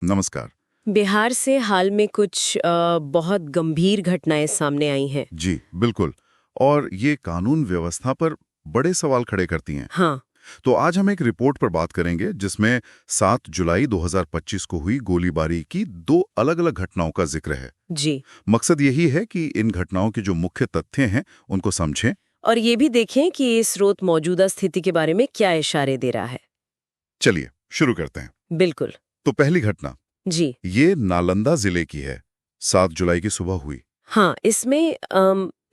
नमस्कार। बिहार से हाल में कुछ बहुत गंभीर घटनाएं सामने आई हैं। जी बिल्कुल। और ये कानून व्यवस्था पर बड़े सवाल खड़े करती हैं। हाँ। तो आज हम एक रिपोर्ट पर बात करेंगे जिसमें 7 जुलाई 2025 को हुई गोलीबारी की 2 अलग-अलग घटनाओं का जिक्र है। जी। मकसद यही है कि इन घटनाओं के जो मुख्य तथ्य हैं उनको समझें। और ये भी देखें कि ये स्रोत मौजूदा स्थिति के बारे में क्या इशारे दे रहा है। चलिए शुरू करते हैं। बिल्कुल। तो पहली घटना जी। ये नालंदा जिले की है। 7 जुलाई की सुबह हुई। हाँ, इसमें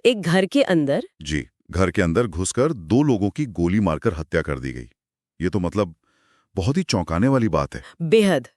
एक घर के अंदर जी, घर के अंदर घुसकर 2 लोगों की गोली मारकर हत्या कर दी गई। ये तो मतलब बहुत ही चौंकाने वाली बात है। बेहद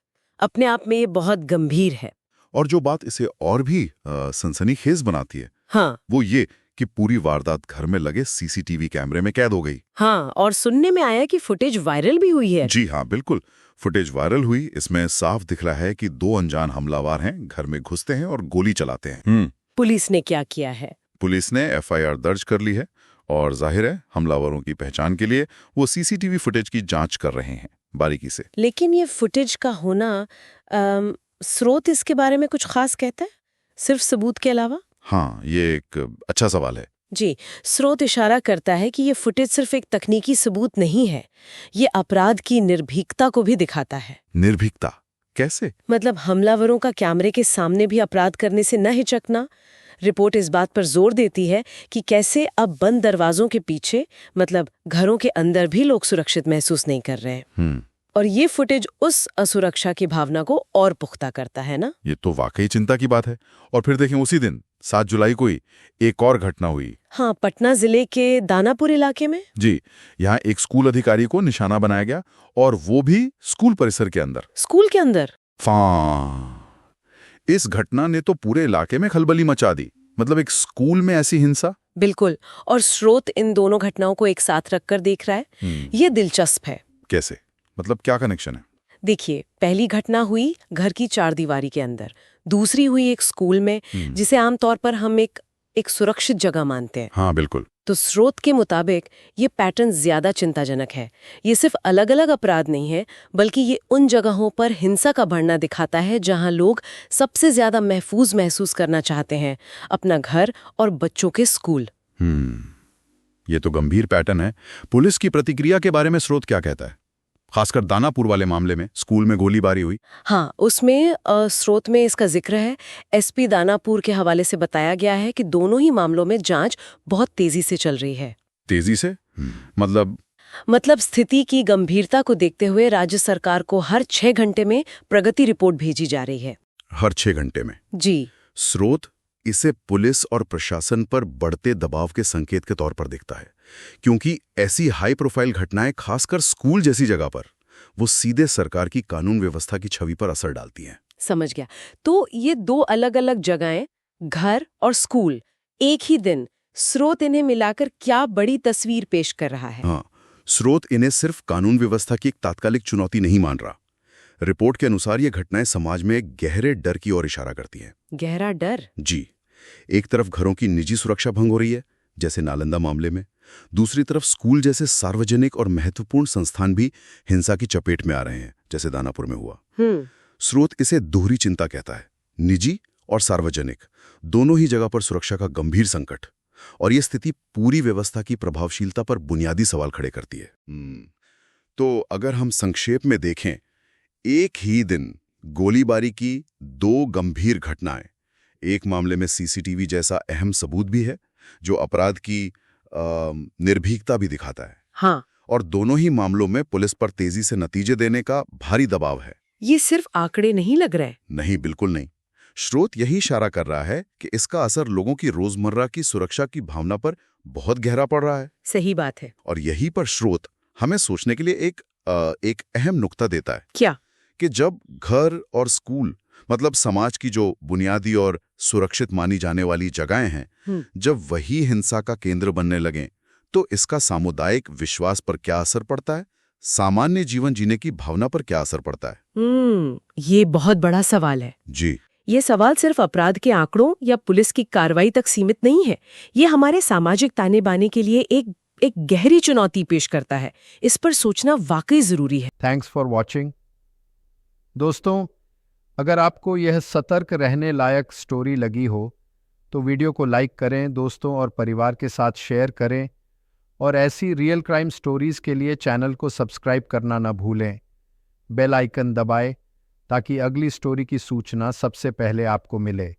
अपने आप में ये बहुत गंभीर है। और जो बात इसे और भी सनसनीखेज बनाती है हाँ। वो ये कि पूरी वारदात घर में लगे सीसीटीवी कैमरे में कैद हो गई। हाँ, और सुनने में आया कि फुटेज वायरल भी हुई है। जी हाँ बिल्कुल, फुटेज वायरल हुई। इसमें साफ दिख रहा है कि 2 अनजान हमलावर हैं, घर में घुसते हैं और गोली चलाते हैं। पुलिस ने क्या किया है? पुलिस ने एफआईआर दर्ज कर ली है और जाहिर है हमलावरों की पहचान के लिए वो सीसीटीवी फुटेज की जांच कर रहे हैं बारीकी से। लेकिन ये फुटेज का होना स्रोत इसके बारे में कुछ खास कहता है, सिर्फ सबूत के अलावा? हाँ, ये एक अच्छा सवाल है। जी, स्रोत इशारा करता है कि ये फुटेज सिर्फ एक तकनीकी सबूत नहीं है, ये अपराध की निर्भीकता को भी दिखाता है। निर्भीकता कैसे? मतलब हमलावरों का कैमरे के सामने भी अपराध करने से न हिचकना। रिपोर्ट इस बात पर जोर देती है कि कैसे अब बंद दरवाजों के पीछे, मतलब घरों के अंदर भी लोग सुरक्षित महसूस नहीं कर रहे हैं। और ये फुटेज उस असुरक्षा की भावना को और पुख्ता करता है ना। ये तो वाकई चिंता की बात है। और फिर देखें उसी दिन 7 जुलाई को ही एक और घटना हुई। हाँ, पटना जिले के दानापुर इलाके में। जी, यहाँ एक स्कूल अधिकारी को निशाना बनाया गया और वो भी स्कूल परिसर के अंदर। स्कूल के अंदर? इस घटना ने तो पूरे इलाके में खलबली मचा दी। मतलब एक स्कूल में ऐसी हिंसा। बिल्कुल। और स्रोत इन दोनों घटनाओं को एक साथ रखकर देख रहा है। ये दिलचस्प है। कैसे? मतलब क्या कनेक्शन है? देखिए, पहली घटना हुई घर की चारदीवारी के अंदर, दूसरी हुई एक स्कूल में, जिसे आमतौर पर हम एक सुरक्षित जगह मानते हैं। हाँ बिल्कुल। तो स्रोत के मुताबिक ये पैटर्न ज्यादा चिंताजनक है। ये सिर्फ अलग अलग अपराध नहीं है, बल्कि ये उन जगहों पर हिंसा का बढ़ना दिखाता है जहां लोग सबसे ज्यादा महफूज महसूस करना चाहते हैं, अपना घर और बच्चों के स्कूल। ये तो गंभीर पैटर्न है। पुलिस की प्रतिक्रिया के बारे में स्रोत क्या कहता है, खासकर दानापुर वाले मामले में स्कूल में गोलीबारी हुई? हाँ, उसमें स्रोत में इसका जिक्र है। एसपी दानापुर के हवाले से बताया गया है कि दोनों ही मामलों में जांच बहुत तेजी से चल रही है। तेजी से? मतलब स्थिति की गंभीरता को देखते हुए राज्य सरकार को हर 6 घंटे में प्रगति रिपोर्ट भेजी जा रही है। हर 6 घंटे में? जी। स्रोत इसे पुलिस और प्रशासन पर बढ़ते दबाव के संकेत के तौर पर देखता है, क्योंकि ऐसी हाई प्रोफाइल घटनाएं खासकर स्कूल जैसी जगह पर वो सीधे सरकार की कानून व्यवस्था की छवि पर असर डालती हैं। समझ गया। तो ये 2 अलग अलग जगहें, घर और स्कूल, एक ही दिन, स्रोत इन्हें मिलाकर क्या बड़ी तस्वीर पेश कर रहा है? हाँ, स्रोत इन्हें सिर्फ कानून व्यवस्था की एक तात्कालिक चुनौती नहीं मान रहा। रिपोर्ट के अनुसार ये घटनाएं समाज में एक गहरे डर की ओर इशारा करती हैं। गहरा डर? जी, एक तरफ घरों की निजी सुरक्षा भंग हो रही है, जैसे नालंदा मामले में। दूसरी तरफ स्कूल जैसे सार्वजनिक और महत्वपूर्ण संस्थान भी हिंसा की चपेट में आ रहे हैं, जैसे दानापुर में हुआ। स्रोत इसे दोहरी चिंता कहता है, निजी और सार्वजनिक दोनों ही जगह पर सुरक्षा का गंभीर संकट। और यह स्थिति पूरी व्यवस्था की प्रभावशीलता पर बुनियादी सवाल खड़े करती है। तो अगर हम संक्षेप में देखें, एक ही दिन गोलीबारी की 2 गंभीर घटनाएं, एक मामले में सीसीटीवी जैसा अहम सबूत भी है जो अपराध की निर्भीकता भी दिखाता है। हाँ। और दोनों ही मामलों में पुलिस पर तेजी से नतीजे देने का भारी दबाव है। ये सिर्फ आंकड़े नहीं लग रहे? नहीं, बिल्कुल नहीं। स्रोत यही इशारा कर रहा है कि इसका असर लोगों की रोजमर्रा की सुरक्षा की भावना पर बहुत गहरा पड़ रहा है। सही बात है। और यही पर स्रोत हमें सोचने के लिए एक अहम नुक्ता देता है। क्या? कि जब घर और स्कूल, मतलब समाज की जो बुनियादी और सुरक्षित मानी जाने वाली जगहें हैं, जब वही हिंसा का केंद्र बनने लगें, तो इसका सामुदायिक विश्वास पर क्या असर पड़ता है, सामान्य जीवन जीने की भावना पर क्या असर पड़ता है? ये बहुत बड़ा सवाल है। जी। ये सवाल सिर्फ अपराध के आंकड़ों या पुलिस की कार्रवाई तक सीमित नहीं है। ये हमारे सामाजिक ताने बाने के लिए एक गहरी चुनौती पेश करता है। इस पर सोचना वाकई जरूरी है। Thanks for watching. दोस्तों, अगर आपको यह सतर्क रहने लायक स्टोरी लगी हो तो वीडियो को लाइक करें, दोस्तों और परिवार के साथ शेयर करें और ऐसी रियल क्राइम स्टोरीज के लिए चैनल को सब्सक्राइब करना न भूलें। बेल आइकन दबाएं ताकि अगली स्टोरी की सूचना सबसे पहले आपको मिले।